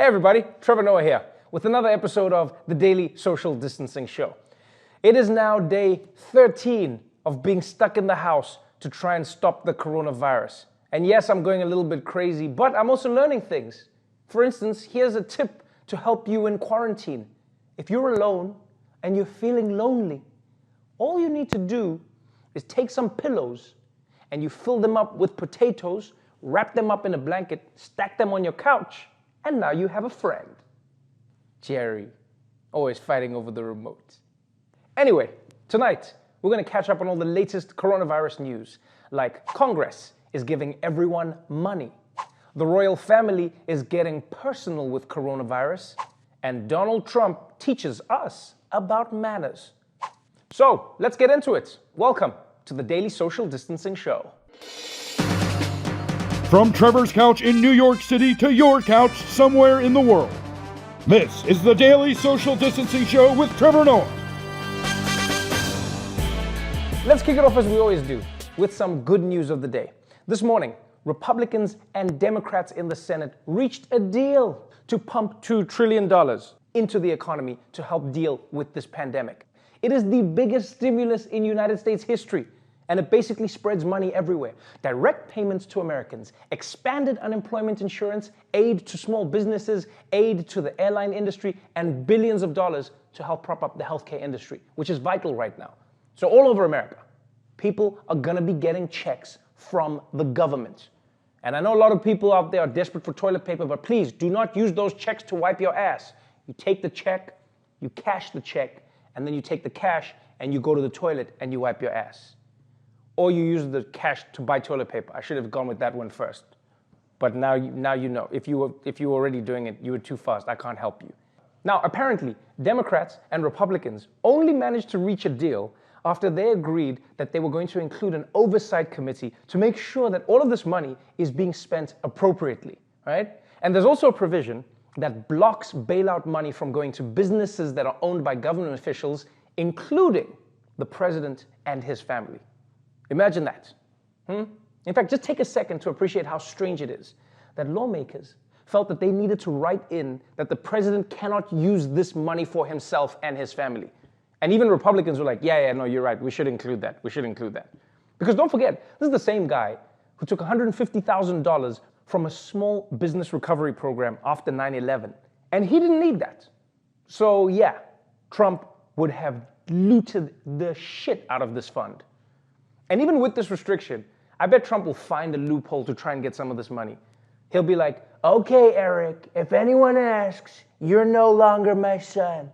Hey everybody, Trevor Noah here with another episode of the Daily Social Distancing Show. It is now day 13 of being stuck in the house to try and stop the coronavirus. And yes, I'm going a little bit crazy, but I'm also learning things. For instance, here's a tip to help you in quarantine. If you're alone and you're feeling lonely, all you need to do is take some pillows and you fill them up with potatoes, wrap them up in a blanket, stack them on your couch, and now you have a friend. Jerry, always fighting over the remote. Anyway, tonight, we're going to catch up on all the latest coronavirus news, like Congress is giving everyone money, the royal family is getting personal with coronavirus, and Donald Trump teaches us about manners. So, let's get into it. Welcome to the Daily Social Distancing Show. From Trevor's couch in New York City to your couch somewhere in the world, this is the Daily Social Distancing Show with Trevor Noah. Let's kick it off as we always do, with some good news of the day. This morning, Republicans and Democrats in the Senate reached a deal to pump $2 trillion into the economy to help deal with this pandemic. It is the biggest stimulus in United States history, and it basically spreads money everywhere. Direct payments to Americans, expanded unemployment insurance, aid to small businesses, aid to the airline industry, and billions of dollars to help prop up the healthcare industry, which is vital right now. So all over America, people are gonna be getting checks from the government. And I know a lot of people out there are desperate for toilet paper, but please do not use those checks to wipe your ass. You take the check, you cash the check, and then you take the cash and you go to the toilet and you wipe your ass. Or you use the cash to buy toilet paper. I should have gone with that one first. But now you know. If you were already doing it, you were too fast. I can't help you. Now, apparently, Democrats and Republicans only managed to reach a deal after they agreed that they were going to include an oversight committee to make sure that all of this money is being spent appropriately, right? And there's also a provision that blocks bailout money from going to businesses that are owned by government officials, including the president and his family. Imagine that. In fact, just take a second to appreciate how strange it is that lawmakers felt that they needed to write in that the president cannot use this money for himself and his family. And even Republicans were like, yeah, no, you're right. We should include that. Because don't forget, this is the same guy who took $150,000 from a small business recovery program after 9/11. And he didn't need that. So yeah, Trump would have looted the shit out of this fund. And even with this restriction, I bet Trump will find a loophole to try and get some of this money. He'll be like, okay, Eric, if anyone asks, you're no longer my son.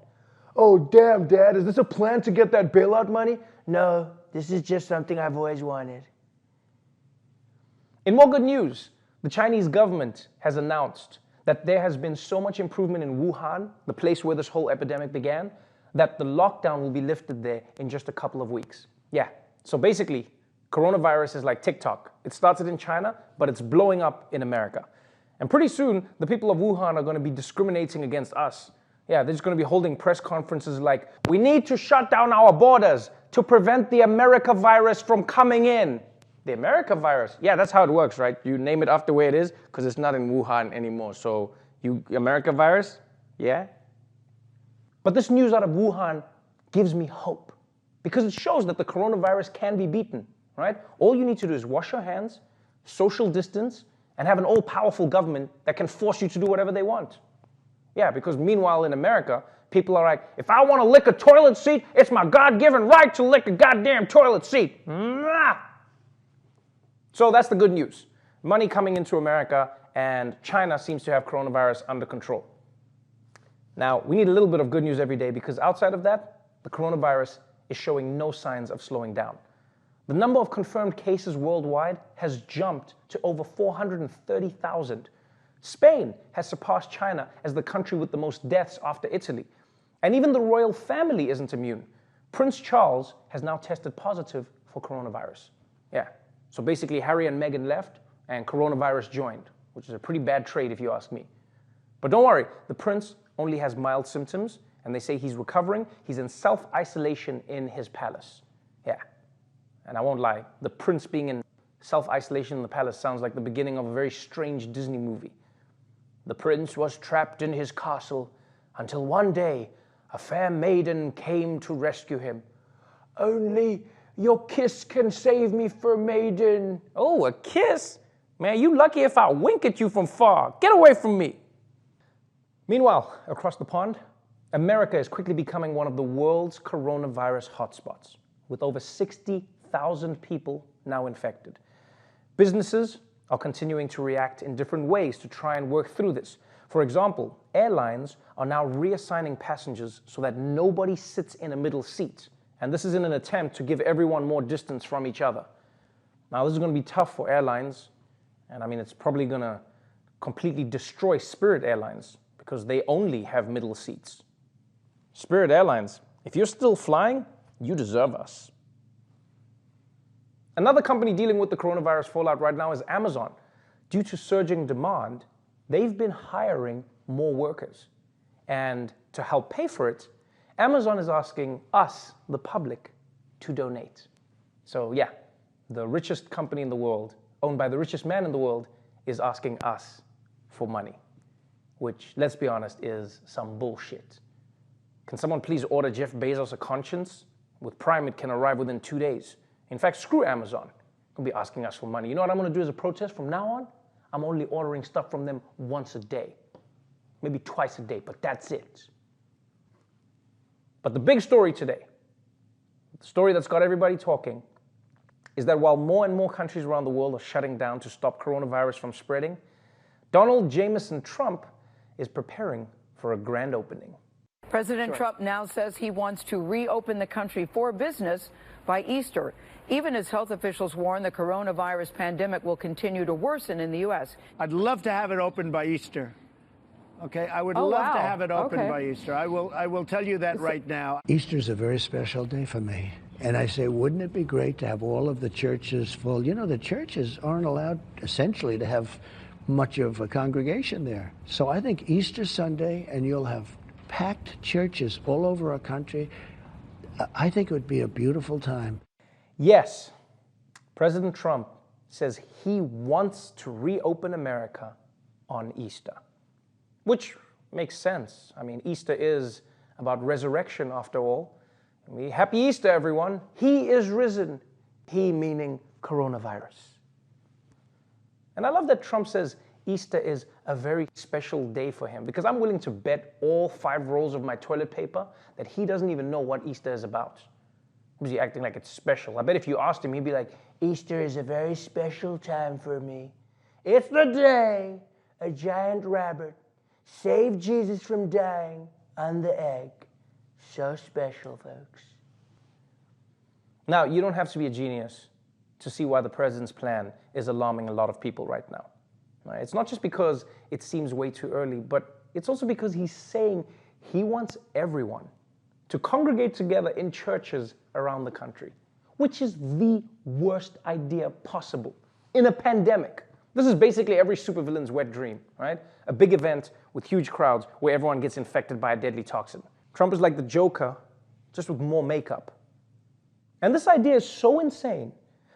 Oh, damn, Dad, is this a plan to get that bailout money? No, this is just something I've always wanted. In more good news, the Chinese government has announced that there has been so much improvement in Wuhan, the place where this whole epidemic began, that the lockdown will be lifted there in just a couple of weeks. Yeah. So basically, coronavirus is like TikTok. It started in China, but it's blowing up in America. And pretty soon, the people of Wuhan are going to be discriminating against us. Yeah, they're just going to be holding press conferences like, we need to shut down our borders to prevent the America virus from coming in. The America virus? Yeah, that's how it works, right? You name it after where it is, because it's not in Wuhan anymore. So, America virus? Yeah? But this news out of Wuhan gives me hope. Because it shows that the coronavirus can be beaten, right? All you need to do is wash your hands, social distance, and have an all-powerful government that can force you to do whatever they want. Yeah, because meanwhile in America, people are like, if I want to lick a toilet seat, it's my God-given right to lick a goddamn toilet seat. Mwah! So that's the good news. Money coming into America, and China seems to have coronavirus under control. Now, we need a little bit of good news every day because outside of that, the coronavirus is showing no signs of slowing down. The number of confirmed cases worldwide has jumped to over 430,000. Spain has surpassed China as the country with the most deaths after Italy. And even the royal family isn't immune. Prince Charles has now tested positive for coronavirus. Yeah, so basically Harry and Meghan left and coronavirus joined, which is a pretty bad trade if you ask me. But don't worry, the prince only has mild symptoms, and they say he's recovering. He's in self-isolation in his palace. Yeah. And I won't lie, the prince being in self-isolation in the palace sounds like the beginning of a very strange Disney movie. The prince was trapped in his castle until one day a fair maiden came to rescue him. Only your kiss can save me, fair maiden. Oh, a kiss? Man, you lucky if I wink at you from far. Get away from me. Meanwhile, across the pond, America is quickly becoming one of the world's coronavirus hotspots, with over 60,000 people now infected. Businesses are continuing to react in different ways to try and work through this. For example, airlines are now reassigning passengers so that nobody sits in a middle seat. And this is in an attempt to give everyone more distance from each other. Now, this is going to be tough for airlines. And I mean, it's probably going to completely destroy Spirit Airlines because they only have middle seats. Spirit Airlines, if you're still flying, you deserve us. Another company dealing with the coronavirus fallout right now is Amazon. Due to surging demand, they've been hiring more workers. And to help pay for it, Amazon is asking us, the public, to donate. So yeah, the richest company in the world, owned by the richest man in the world, is asking us for money, which, let's be honest, is some bullshit. Can someone please order Jeff Bezos a conscience? With Prime, it can arrive within 2 days. In fact, screw Amazon. They'll be asking us for money. You know what I'm going to do as a protest from now on? I'm only ordering stuff from them once a day. Maybe twice a day, but that's it. But the big story today, the story that's got everybody talking, is that while more and more countries around the world are shutting down to stop coronavirus from spreading, Donald Jameson Trump is preparing for a grand opening. President Trump now says he wants to reopen the country for business by Easter, even as health officials warn the coronavirus pandemic will continue to worsen in the U.S. I'd love to have it open by Easter. Okay, I would love to have it open by Easter. I will tell you that right now. Easter's a very special day for me. And I say, wouldn't it be great to have all of the churches full? You know, the churches aren't allowed, essentially, to have much of a congregation there. So I think Easter Sunday, and you'll have packed churches all over our country. I think it would be a beautiful time. Yes, President Trump says he wants to reopen America on Easter, which makes sense. I mean, Easter is about resurrection after all. Happy Easter, everyone. He is risen. He meaning coronavirus. And I love that Trump says Easter is a very special day for him, because I'm willing to bet all 5 rolls of my toilet paper that he doesn't even know what Easter is about. Is he acting like it's special? I bet if you asked him, he'd be like, Easter is a very special time for me. It's the day a giant rabbit saved Jesus from dying on the egg. So special, folks. Now, you don't have to be a genius to see why the president's plan is alarming a lot of people right now. Right? It's not just because it seems way too early, but it's also because he's saying he wants everyone to congregate together in churches around the country, which is the worst idea possible in a pandemic. This is basically every supervillain's wet dream, right? A big event with huge crowds where everyone gets infected by a deadly toxin. Trump is like the Joker, just with more makeup. And this idea is so insane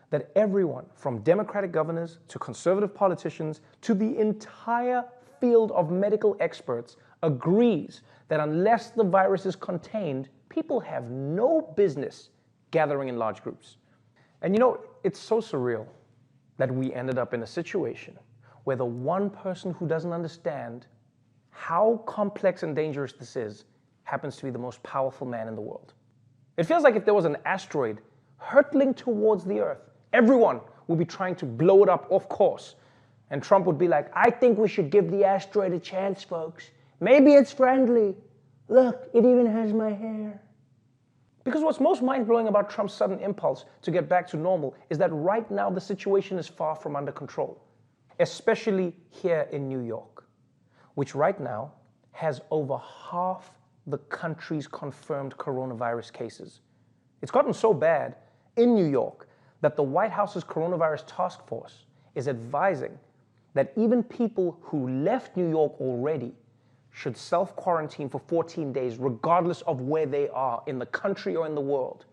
that everyone, from Democratic governors to conservative politicians to the entire field of medical experts, agrees that unless the virus is contained, people have no business gathering in large groups. And you know, it's so surreal that we ended up in a situation where the one person who doesn't understand how complex and dangerous this is happens to be the most powerful man in the world. It feels like if there was an asteroid hurtling towards the Earth, everyone would be trying to blow it up off course. And Trump would be like, I think we should give the asteroid a chance, folks. Maybe it's friendly. Look, it even has my hair. Because what's most mind-blowing about Trump's sudden impulse to get back to normal is that right now the situation is far from under control, especially here in New York, which right now has over half the country's confirmed coronavirus cases. It's gotten so bad in New York that the White House's coronavirus task force is advising that even people who left New York already should self-quarantine for 14 days, regardless of where they are in the country or in the world.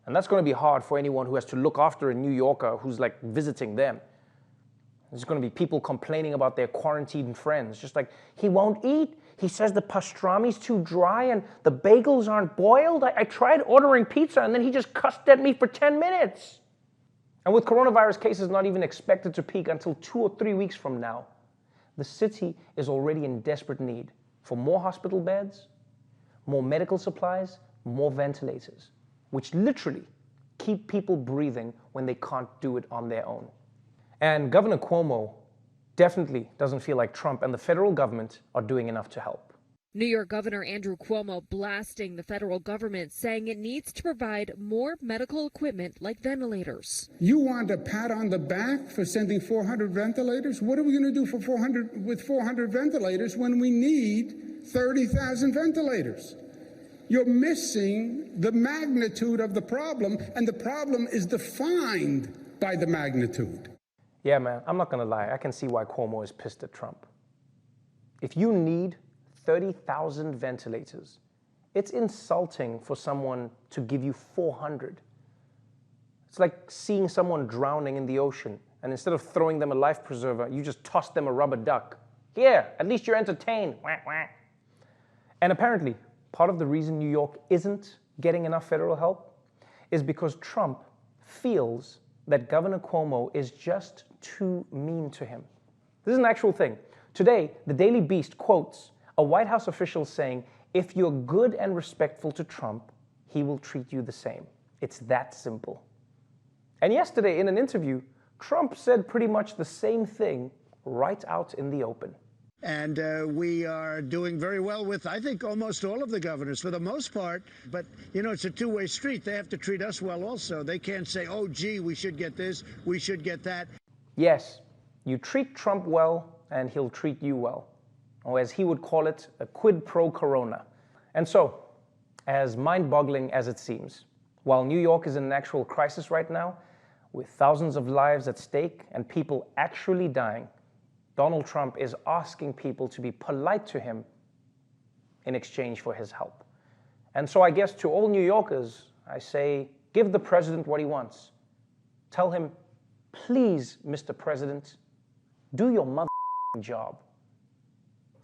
And that's going to be hard for anyone who has to look after a New Yorker who's like visiting them. There's going to be people complaining about their quarantined friends, just like, he won't eat. He says the pastrami's too dry and the bagels aren't boiled. I tried ordering pizza and then he just cussed at me for 10 minutes. And with coronavirus cases not even expected to peak until 2 or 3 weeks from now, the city is already in desperate need for more hospital beds, more medical supplies, more ventilators, which literally keep people breathing when they can't do it on their own. And Governor Cuomo definitely doesn't feel like Trump and the federal government are doing enough to help. New York Governor Andrew Cuomo blasting the federal government, saying it needs to provide more medical equipment like ventilators. You want a pat on the back for sending 400 ventilators? What are we going to do with 400 ventilators when we need 30,000 ventilators? You're missing the magnitude of the problem, and the problem is defined by the magnitude. Yeah, man, I'm not going to lie. I can see why Cuomo is pissed at Trump. If you need 30,000 ventilators, it's insulting for someone to give you 400. It's like seeing someone drowning in the ocean, and instead of throwing them a life preserver, you just toss them a rubber duck. Here, at least you're entertained. Wah, wah. And apparently, part of the reason New York isn't getting enough federal help is because Trump feels that Governor Cuomo is just too mean to him. This is an actual thing. Today, the Daily Beast quotes a White House official saying, if you're good and respectful to Trump, he will treat you the same. It's that simple. And yesterday, in an interview, Trump said pretty much the same thing right out in the open. And we are doing very well with, I think, almost all of the governors for the most part. But, you know, it's a two-way street. They have to treat us well also. They can't say, oh, gee, we should get this, we should get that. Yes, you treat Trump well and he'll treat you well. Or as he would call it, a quid pro corona. And so, as mind-boggling as it seems, while New York is in an actual crisis right now, with thousands of lives at stake and people actually dying, Donald Trump is asking people to be polite to him in exchange for his help. And so I guess to all New Yorkers, I say, give the president what he wants. Tell him, please, Mr. President, do your mother***ing job.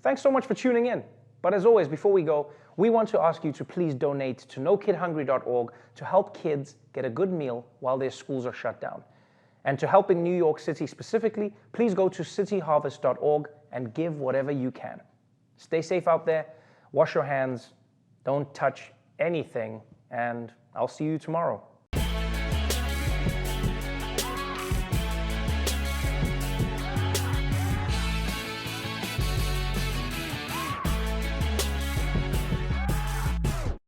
Thanks so much for tuning in. But as always, before we go, we want to ask you to please donate to nokidhungry.org to help kids get a good meal while their schools are shut down. And to help in New York City specifically, please go to cityharvest.org and give whatever you can. Stay safe out there, wash your hands, don't touch anything, and I'll see you tomorrow.